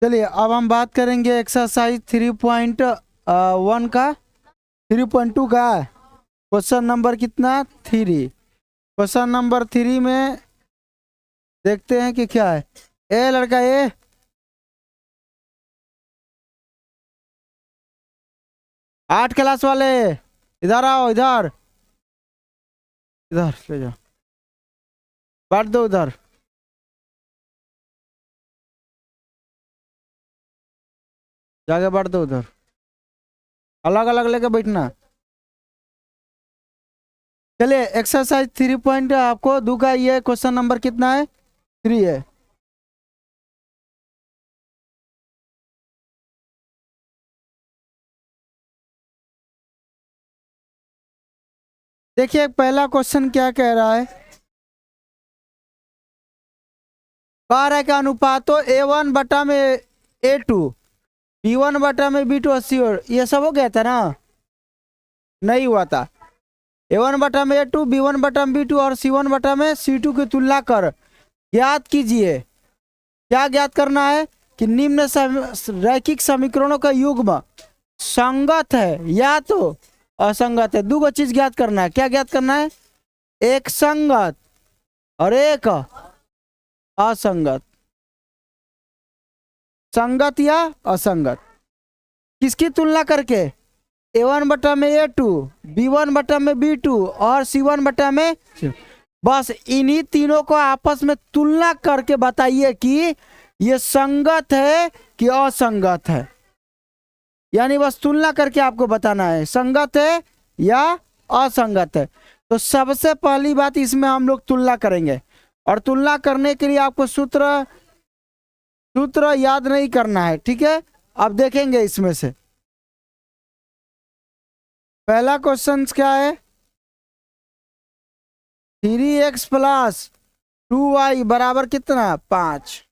चलिए अब हम बात करेंगे एक्सरसाइज 3.1 का, 3.2 का। क्वेश्चन नंबर कितना? 3। क्वेश्चन नंबर 3 में देखते हैं कि क्या है। ए लड़का ए, 8 क्लास वाले इधर आओ, इधर इधर ले जाओ, बांट दो उधर। जाके बांट दो उधर, अलग अलग लेके बैठना। चलिए एक्सरसाइज 3 पॉइंट आपको दूंगा। ये क्वेश्चन नंबर कितना है? 3 है। देखिए पहला क्वेश्चन क्या कह रहा है। कह रहा है कि अनुपातों A1/A2, B1/B2 और ये सब हो गया था ना? नहीं हुआ था। A1/A2, B1/B2 और C1/C2 की तुलना कर ज्ञात कीजिए। क्या ज्ञात करना है? कि निम्न रैखिक समीकरणों का युग्म संगत है या तो असंगत है। दो चीज ज्ञात करना है। क्या ज्ञात करना है? एक संगत और एक असंगत। संगत या असंगत किसकी तुलना करके? A1/A2, B1/B2 और C1/। बस इन्हीं तीनों को आपस में तुलना करके बताइए कि ये संगत है कि असंगत है। यानी बस तुलना करके आपको बताना है संगत है या असंगत है। तो सबसे पहली बात इसमें हम लोग तुलना करेंगे, और तुलना करने के लिए आपको सूत्र सूत्र याद नहीं करना है, ठीक है? अब देखेंगे इसमें से पहला क्वेश्चन क्या है। 3x प्लस 2y बराबर कितना? 5,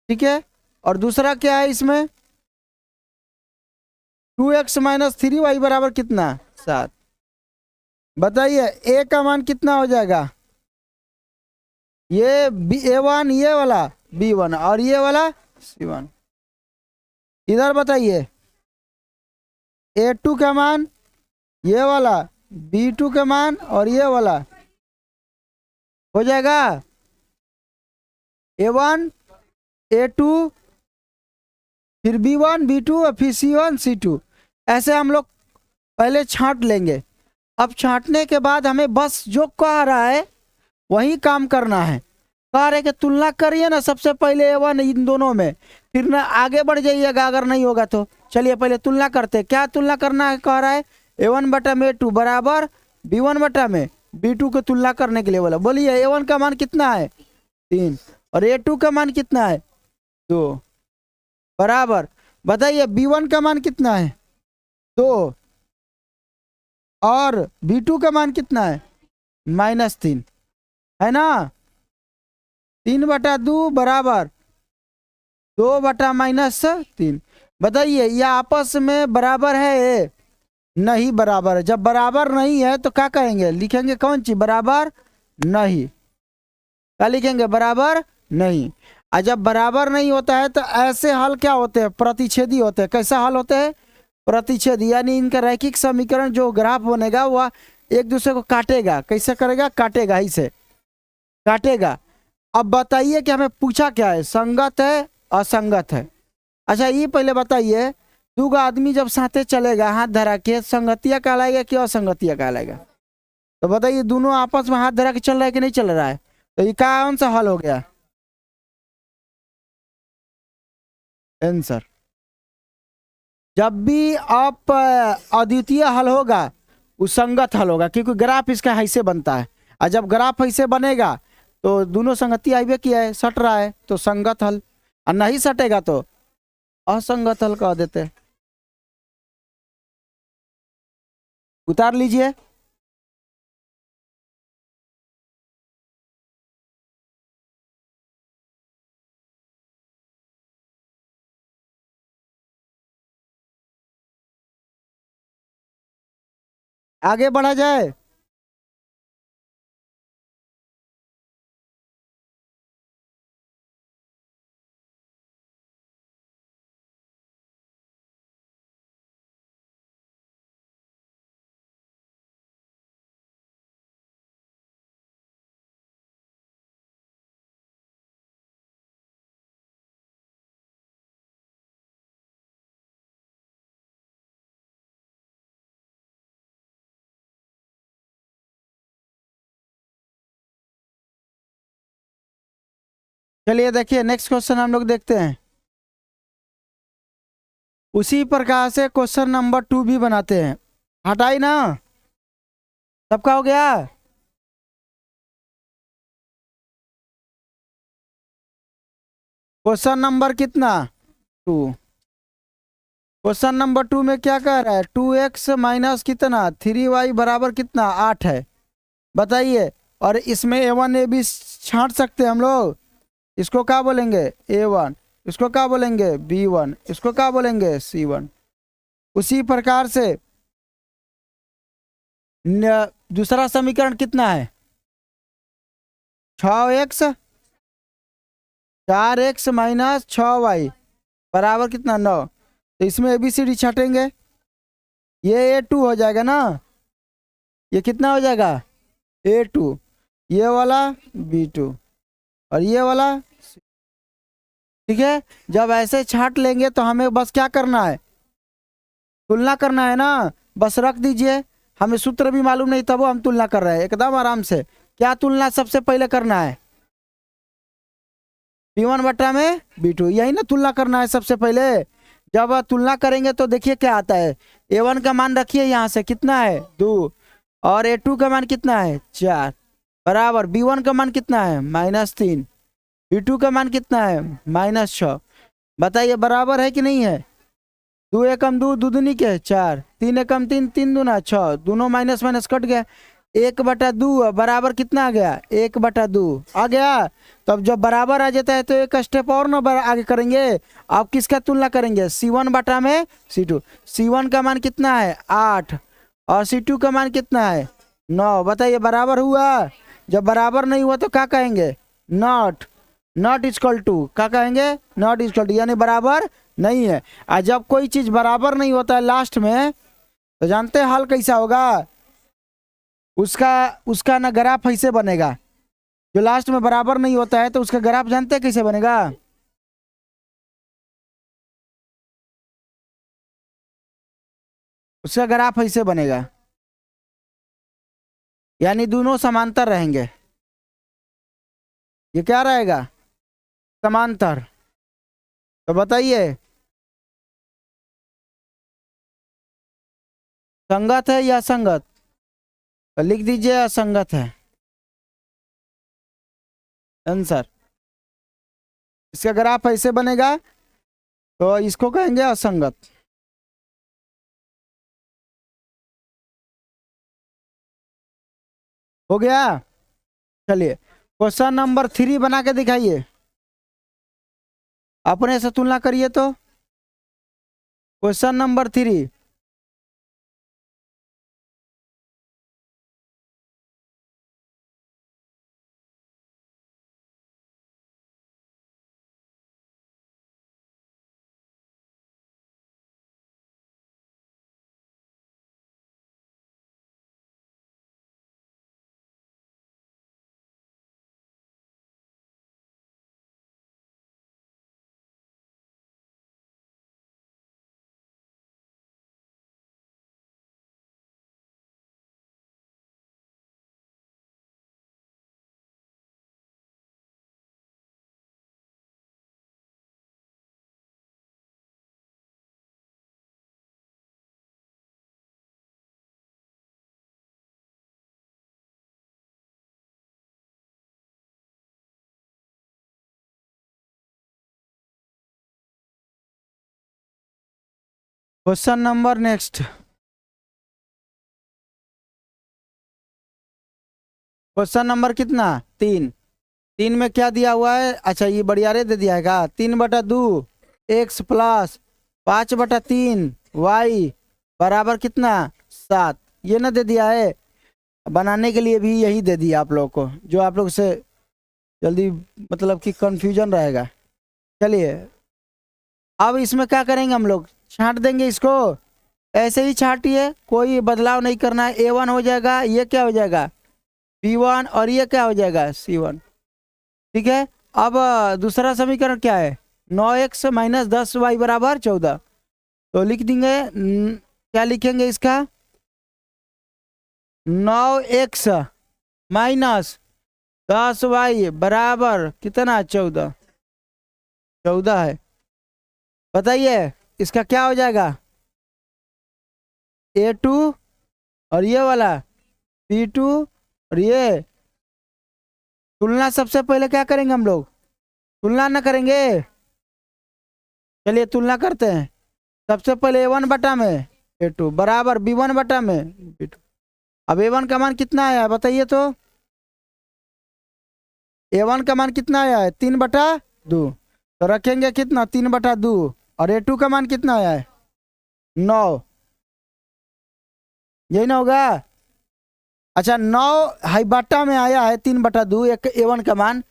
ठीक है। और दूसरा क्या है इसमें? 2x माइनस 3y बराबर कितना? 7। बताइए a का मान कितना हो जाएगा? ये A1, ये वाला B1 और ये वाला C1। इधर बताइए A2 का मान, ये वाला B2 का मान और ये वाला हो जाएगा A1 A2, फिर B1 B2 और फिर C1 C2। ऐसे हम लोग पहले छांट लेंगे। अब छांटने के बाद हमें बस जो कह रहा है वही काम करना है। कह रहे कि तुलना करिए ना सबसे पहले A1 इन दोनों में, फिर ना आगे बढ़ जाइएगा अगर नहीं होगा तो। चलिए पहले तुलना करते हैं। क्या तुलना करना है? कह रहा है A1/A2 बराबर B1/B2 की तुलना करने के लिए बोला। बोलिए A1 का मान कितना है? 3 और A2 का मान कितना है? 2 बराबर। बताइए B1 का मान कितना है? 2 और B2 का मान कितना है? -3, है ना? 3/2 बराबर 2/-3। बताइए ये आपस में बराबर है? नहीं बराबर है। जब बराबर नहीं है तो क्या कहेंगे? लिखेंगे कौन चीज? बराबर नहीं। क्या लिखेंगे? बराबर नहीं। और जब बराबर नहीं होता है तो ऐसे हल क्या होते हैं? प्रतिच्छेदी होते हैं। कैसा हल होते हैं? प्रतिच्छेदी। यानी इनका रैखिक समीकरण जो ग्राफ बनेगा वह एक दूसरे को काटेगा। कैसे करेगा? काटेगा, ही से काटेगा। अब बताइए कि हमें पूछा क्या है? संगत है असंगत है? अच्छा ये पहले बताइए, दो आदमी जब साथे चलेगा हाथ धरा के, संगतिया कहलाएगा कि असंगतिया कहलाएगा? तो बताइए दोनों आपस में हाथ धरा के चल रहा है कि नहीं चल रहा है? तो ये कौन सा हल हो गया? आंसर। जब भी आप अद्वितीय हल होगा वो संगत हल होगा, क्योंकि ग्राफ इसका ऐसे बनता है। और जब ग्राफ ऐसे बनेगा तो दोनों संगति आइबे किया है, सट रहा है, तो संगत हल। और नहीं सटेगा तो असंगत हल कह देते हैं। उतार लीजिए। आगे बढ़ा जाए। चलिए देखिए नेक्स्ट क्वेश्चन हम लोग देखते हैं। उसी प्रकार से क्वेश्चन नंबर 2 भी बनाते हैं। हटाई ना, सबका हो गया। क्वेश्चन नंबर कितना 2। क्वेश्चन नंबर 2 में क्या कह रहा है, 2x माइनस कितना 3y बराबर कितना 8 है। बताइए। और इसमें a1 a b छांट सकते हैं हम लोग। इसको क्या बोलेंगे a1, इसको क्या बोलेंगे b1, इसको क्या बोलेंगे c1। उसी प्रकार से दूसरा समीकरण कितना है 6x 4x माइनस 6y बराबर कितना 9। तो इसमें ABCD छाटेंगे, ये A2 हो जाएगा ना, ये कितना हो जाएगा A2, ये वाला B2 और ये वाला। ठीक है, जब ऐसे छाट लेंगे तो हमें बस क्या करना है, तुलना करना है ना। बस रख दीजिए, हमें सूत्र भी मालूम नहीं तब हम तुलना कर रहे हैं एकदम आराम से। क्या तुलना सबसे पहले करना है B1 बटा में B2, यही ना तुलना करना है सबसे पहले। जब तुलना करेंगे तो देखिए क्या आता है। A1 का मान रखिए यहाँ से कितना है 2 और A2 का मान कितना है 4 बराबर B1 का मान कितना है -3, B2 का मान कितना है -6। बताइए बराबर है कि नहीं है। 2 एकम 2, 2 दूनी के 4, 3 एकम 3, 3 दूना 6, दोनों माइनस माइनस कट गया। 1/2 बराबर कितना आ गया 1/2 आ गया। तो अब जब बराबर आ जाता है तो एक स्टेप और ना आगे करेंगे। आप किसका तुलना करेंगे C1 बटा में C2। C1 का मान कितना है 8 और C2 का मान कितना है 9। बताइए बराबर हुआ। जब बराबर नहीं हुआ तो क्या कहेंगे नॉट इक्वल टू, क्या कहेंगे नॉट इक्वल टू, यानी बराबर नहीं है। और जब कोई चीज बराबर नहीं होता है लास्ट में तो जानते हैं हल कैसा होगा उसका उसका ना ग्राफ ऐसे बनेगा। जो लास्ट में बराबर नहीं होता है तो उसका ग्राफ जानते हैं कैसे बनेगा। उसका ग्राफ ऐसे बनेगा, यानी दोनों समांतर रहेंगे। ये क्या रहेगा समांतर। तो बताइए संगत है या असंगत, तो लिख दीजिए असंगत है आंसर। इसका ग्राफ ऐसे बनेगा तो इसको कहेंगे असंगत। हो गया। चलिए क्वेश्चन नंबर 3 बना के दिखाइए, अपने से तुलना करिए। तो question number 3, question number next. Question number कितना 3। 3 में क्या दिया हुआ है, अच्छा ये बढ़ियारे दे दिया है 3/2 x प्लस 5/3 y बराबर कितना 7। ये ना दे दिया है। बनाने के लिए भी यही दे दिया आप लोग को, जो आप लोग से जल्दी मतलब कि कंफ्यूजन रहेगा। चलिए अब इसमें क्या करेंगे हम लोग छांट देंगे इसको। ऐसे ही छाटिए, कोई बदलाव नहीं करना है। A1 हो जाएगा, ये क्या हो जाएगा B1 और ये क्या हो जाएगा C1। ठीक है। अब दूसरा समीकरण क्या है 9x माइनस 10y बराबर 14। तो लिख देंगे क्या लिखेंगे इसका 9x माइनस 10y बराबर कितना, 14, 14 है। बताइए इसका क्या हो जाएगा, A2 और ये वाला B2 और ये तुलना। सबसे पहले क्या करेंगे हम लोग, तुलना ना करेंगे। चलिए तुलना करते हैं। सबसे पहले A1 बटा में A2 बराबर B1 बटा में B2। अब A1 का मान कितना आया है बताइए तो, A1 का मान कितना आया है 3/2, तो रखेंगे कितना 3/2। और A2 का मान कितना आया है 9, यही ना होगा। अच्छा 9 हाई बटा में आया है 3/2 एक A1 का मान,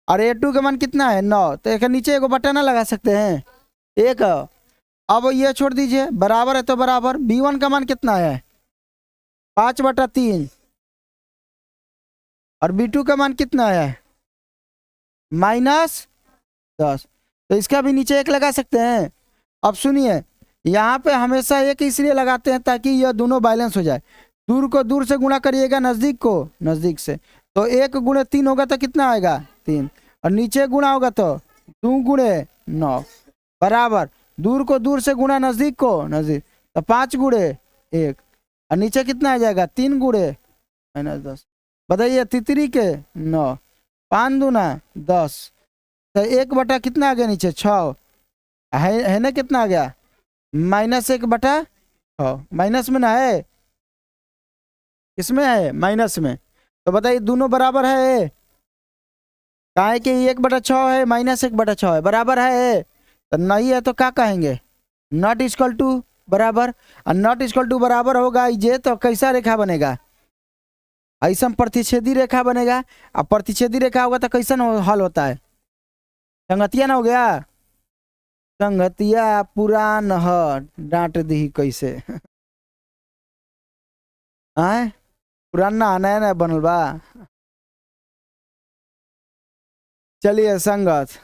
और A2 का मान कितना है 9, तो एक नीचे एगो बटा ना लगा सकते हैं एक। अब ये छोड़ दीजिए, बराबर है तो बराबर। B1 का मान कितना आया है 5/3, और B2 का मान कितना आया है -10, तो इसका भी नीचे एक लगा सकते हैं। अब सुनिए, यहाँ पे हमेशा एक इसलिए लगाते हैं ताकि यह दोनों बैलेंस हो जाए। दूर को दूर से गुणा करिएगा, नज़दीक को नज़दीक से, तो 1 गुणे 3 होगा तो कितना आएगा 3, और नीचे गुणा होगा तो 2 गुणे 9 बराबर, दूर को दूर से गुणा नज़दीक को नज़दीक, तो 5 गुणे 1, और नीचे कितना आ जाएगा 3 गुणे -10। बताइए तितरी के 9, 5 दूना 10, तो 1 बटा कितना आ गया नीचे 6 है ना, कितना आ गया -1/6, माइनस में ना है, किसमें है माइनस में। तो बताइए दोनों बराबर है, कहा है कि 1/6 है -1/6 है, बराबर है। तो नहीं है तो क्या कहेंगे, नॉट इक्वल टू बराबर। और नॉट इक्वल टू बराबर होगा ये तो कैसा रेखा बनेगा, ऐसा प्रतिच्छेदी रेखा बनेगा। अब प्रतिच्छेदी रेखा होगा तो कैसा हल होता है, संगतिया ना हो गया, संगतिया पुरान ह डांट दी कैसे आए, पुराना नया नया बनल बा। चलिए संगत,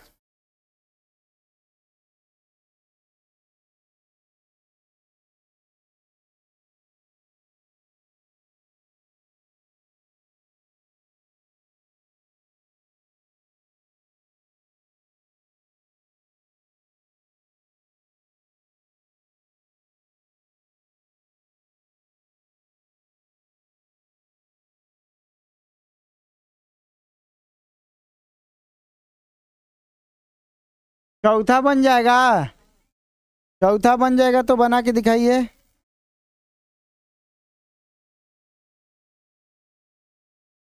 चौथा बन जाएगा, चौथा बन जाएगा तो बना के दिखाइए।